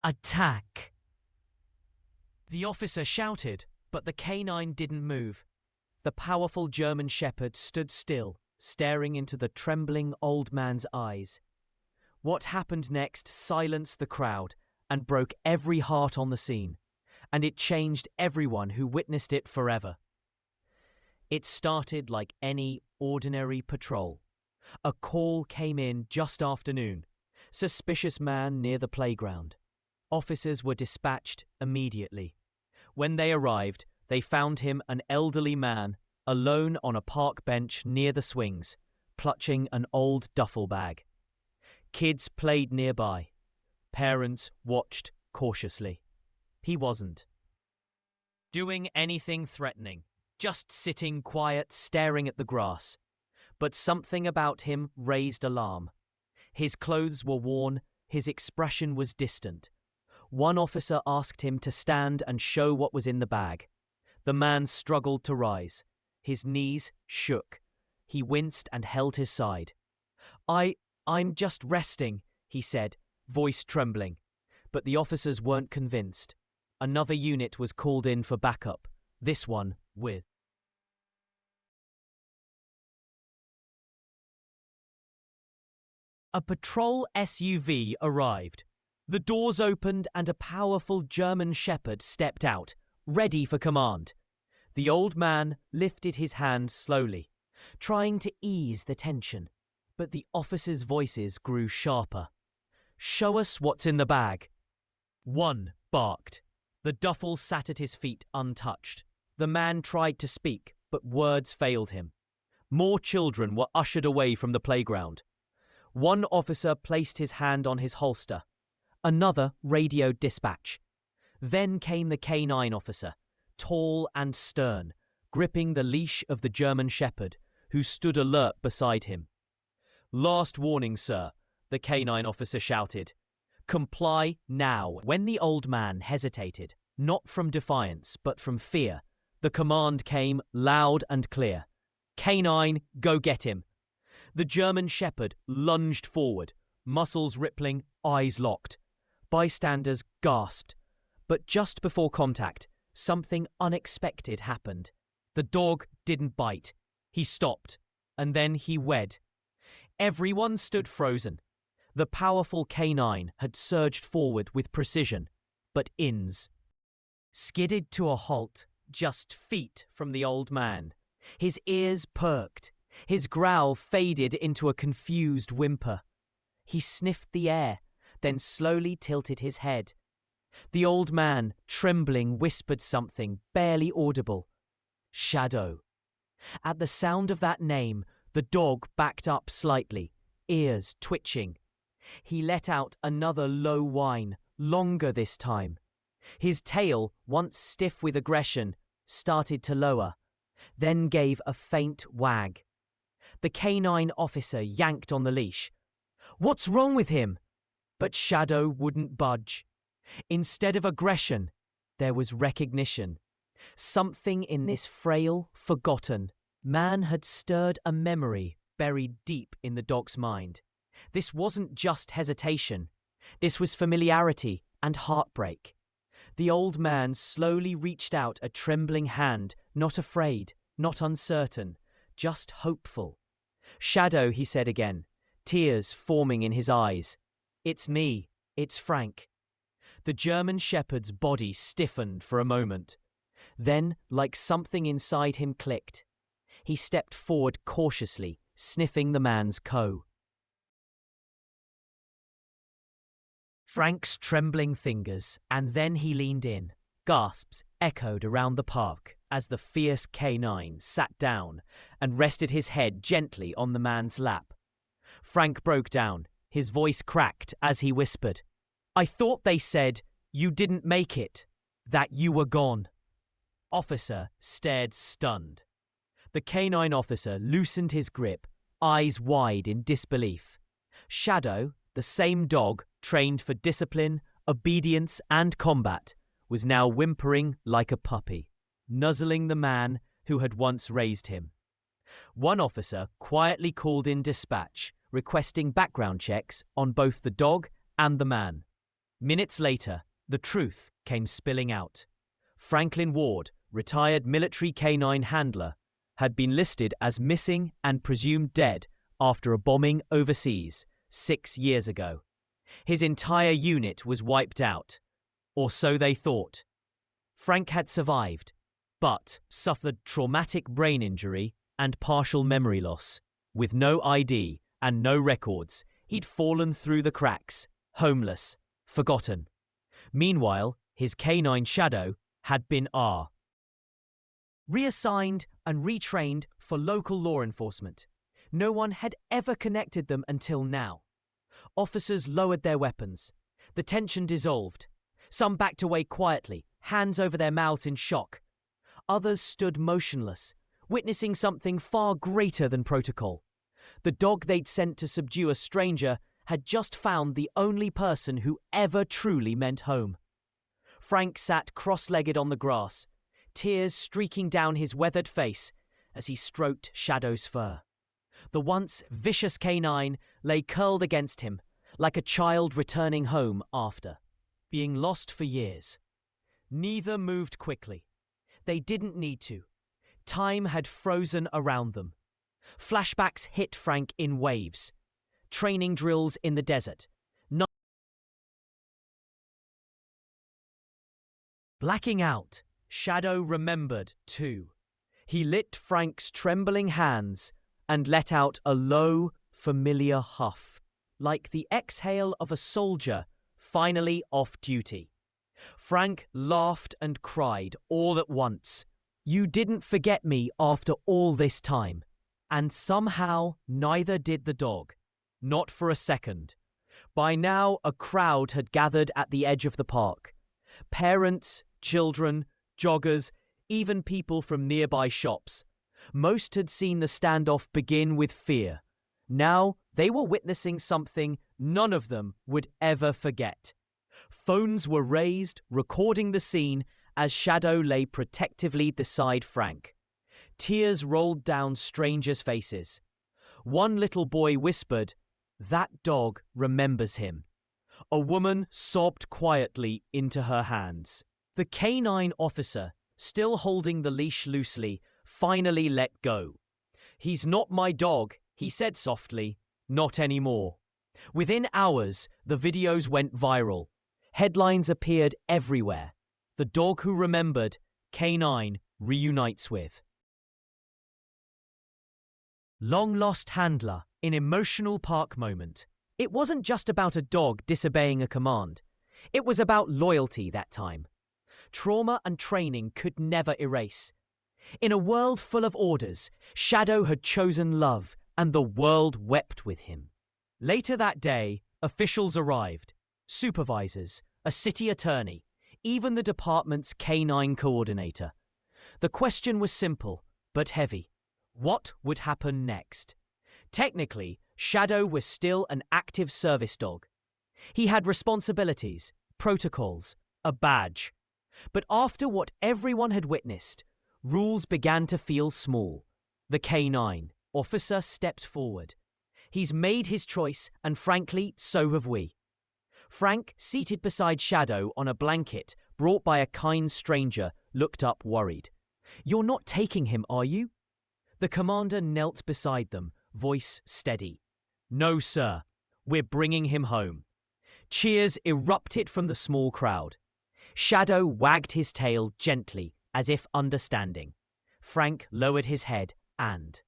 Attack! The officer shouted, but the canine didn't move. The powerful German shepherd stood still, staring into the trembling old man's eyes. What happened next silenced the crowd and broke every heart on the scene, and it changed everyone who witnessed it forever. It started like any ordinary patrol. A call came in just after noon. Suspicious man near the playground. Officers were dispatched immediately. When they arrived, they found him an elderly man, alone on a park bench near the swings, clutching an old duffel bag. Kids played nearby. Parents watched cautiously. He wasn't doing anything threatening, just sitting quiet, staring at the grass. But something about him raised alarm. His clothes were worn, his expression was distant. One officer asked him to stand and show what was in the bag. The man struggled to rise. His knees shook. He winced and held his side. I'm just resting, he said, voice trembling. But the officers weren't convinced. Another unit was called in for backup, this one with a patrol SUV arrived. The doors opened and a powerful German shepherd stepped out, ready for command. The old man lifted his hand slowly, trying to ease the tension, but the officers' voices grew sharper. "Show us what's in the bag." One barked. The duffel sat at his feet untouched. The man tried to speak, but words failed him. More children were ushered away from the playground. One officer placed his hand on his holster. Another radioed dispatch. Then came the canine officer, tall and stern, gripping the leash of the German shepherd, who stood alert beside him. "Last warning, sir," the canine officer shouted. "Comply now." When the old man hesitated, not from defiance but from fear, the command came loud and clear. "Canine, go get him." The German shepherd lunged forward, muscles rippling, eyes locked. Bystanders gasped. But just before contact, something unexpected happened. The dog didn't bite. He stopped, and then he wed. Everyone stood frozen. The powerful canine had surged forward with precision, but Inns skidded to a halt just feet from the old man. His ears perked. His growl faded into a confused whimper. He sniffed the air, then slowly tilted his head. The old man, trembling, whispered something barely audible. "Shadow." At the sound of that name, the dog backed up slightly, ears twitching. He let out another low whine, longer this time. His tail, once stiff with aggression, started to lower, then gave a faint wag. The canine officer yanked on the leash. "What's wrong with him?" But Shadow wouldn't budge. Instead of aggression, there was recognition. Something in this frail, forgotten man had stirred a memory buried deep in the dog's mind. This wasn't just hesitation. This was familiarity and heartbreak. The old man slowly reached out a trembling hand, not afraid, not uncertain, just hopeful. "Shadow," he said again, tears forming in his eyes. "It's me. It's Frank." The German shepherd's body stiffened for a moment. Then, like something inside him clicked. He stepped forward cautiously, sniffing the man's coat. Frank's trembling fingers, and then he leaned in. Gasps echoed around the park as the fierce canine sat down and rested his head gently on the man's lap. Frank broke down. His voice cracked as he whispered, "I thought they said you didn't make it, that you were gone." Officer stared stunned. The canine officer loosened his grip, eyes wide in disbelief. Shadow, the same dog trained for discipline, obedience, and combat, was now whimpering like a puppy, nuzzling the man who had once raised him. One officer quietly called in dispatch, requesting background checks on both the dog and the man. Minutes later, the truth came spilling out. Franklin Ward, retired military canine handler, had been listed as missing and presumed dead after a bombing overseas 6 years ago. His entire unit was wiped out, or so they thought. Frank had survived, but suffered traumatic brain injury and partial memory loss. With no ID and no records, he'd fallen through the cracks, homeless, forgotten. Meanwhile, his canine shadow had been reassigned and retrained for local law enforcement. No one had ever connected them until now. Officers lowered their weapons. The tension dissolved. Some backed away quietly, hands over their mouths in shock. Others stood motionless, witnessing something far greater than protocol. The dog they'd sent to subdue a stranger had just found the only person who ever truly meant home. Frank sat cross-legged on the grass, tears streaking down his weathered face as he stroked Shadow's fur. The once vicious canine lay curled against him, like a child returning home after being lost for years. Neither moved quickly. They didn't need to. Time had frozen around them. Flashbacks hit Frank in waves. Training drills in the desert. Blacking out, Shadow remembered too. He lit Frank's trembling hands and let out a low, familiar huff, like the exhale of a soldier finally off duty. Frank laughed and cried all at once. "You didn't forget me after all this time." And somehow neither did the dog. Not for a second. By now a crowd had gathered at the edge of the park. Parents, children, joggers, even people from nearby shops. Most had seen the standoff begin with fear. Now they were witnessing something none of them would ever forget. Phones were raised, recording the scene as Shadow lay protectively beside Frank. Tears rolled down strangers' faces. One little boy whispered, "That dog remembers him." A woman sobbed quietly into her hands. The canine officer, still holding the leash loosely, finally let go. "He's not my dog," he said softly. "Not anymore." Within hours, the videos went viral. Headlines appeared everywhere. The dog who remembered, Canine reunites with. Long-lost handler in emotional park moment. It wasn't just about a dog disobeying a command. It was about loyalty that time. Trauma and training could never erase. In a world full of orders, Shadow had chosen love, and the world wept with him. Later that day, officials arrived. Supervisors, a city attorney, even the department's canine coordinator. The question was simple, but heavy. What would happen next? Technically, Shadow was still an active service dog. He had responsibilities, protocols, a badge. But after what everyone had witnessed, rules began to feel small. The canine officer stepped forward. He's made his choice, and frankly, so have we. Frank, seated beside Shadow on a blanket brought by a kind stranger, looked up worried. "You're not taking him, are you?" The commander knelt beside them, voice steady. "No, sir. We're bringing him home." Cheers erupted from the small crowd. Shadow wagged his tail gently, as if understanding. Frank lowered his head and